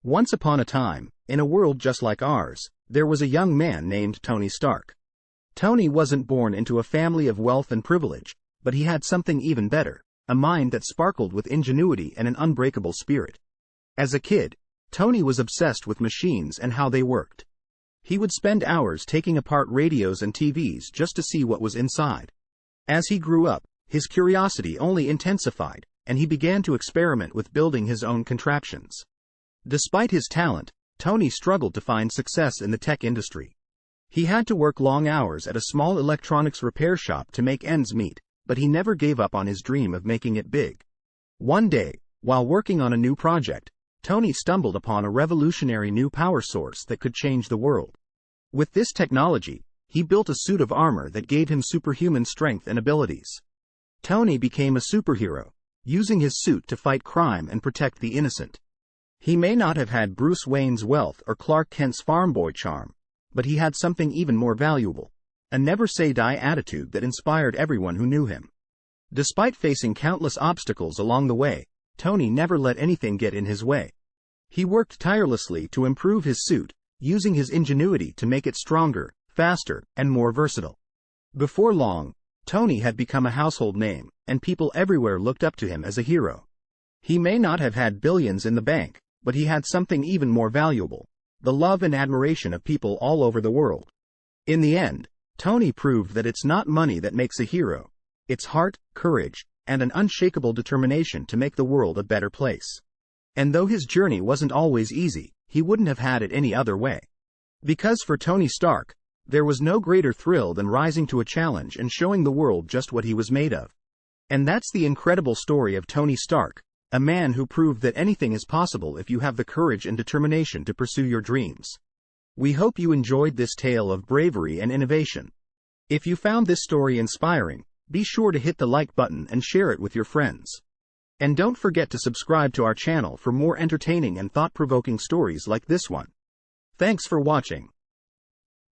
Once upon a time, in a world just like ours, there was a young man named Tony Stark. Tony wasn't born into a family of wealth and privilege, but he had something even better, a mind that sparkled with ingenuity and an unbreakable spirit. As a kid, Tony was obsessed with machines and how they worked. He would spend hours taking apart radios and TVs just to see what was inside. As he grew up, his curiosity only intensified, and he began to experiment with building his own contraptions. Despite his talent, Tony struggled to find success in the tech industry. He had to work long hours at a small electronics repair shop to make ends meet, but he never gave up on his dream of making it big. One day, while working on a new project, Tony stumbled upon a revolutionary new power source that could change the world. With this technology, he built a suit of armor that gave him superhuman strength and abilities. Tony became a superhero, using his suit to fight crime and protect the innocent. He may not have had Bruce Wayne's wealth or Clark Kent's farm boy charm, but he had something even more valuable, a never-say-die attitude that inspired everyone who knew him. Despite facing countless obstacles along the way, Tony never let anything get in his way. He worked tirelessly to improve his suit, using his ingenuity to make it stronger, faster, and more versatile. Before long, Tony had become a household name, and people everywhere looked up to him as a hero. He may not have had billions in the bank, but he had something even more valuable, the love and admiration of people all over the world. In the end, Tony proved that it's not money that makes a hero, it's heart, courage, and an unshakable determination to make the world a better place. And though his journey wasn't always easy, he wouldn't have had it any other way. Because for Tony Stark, there was no greater thrill than rising to a challenge and showing the world just what he was made of. And that's the incredible story of Tony Stark, a man who proved that anything is possible if you have the courage and determination to pursue your dreams. We hope you enjoyed this tale of bravery and innovation. If you found this story inspiring, be sure to hit the like button and share it with your friends. And don't forget to subscribe to our channel for more entertaining and thought-provoking stories like this one. Thanks for watching.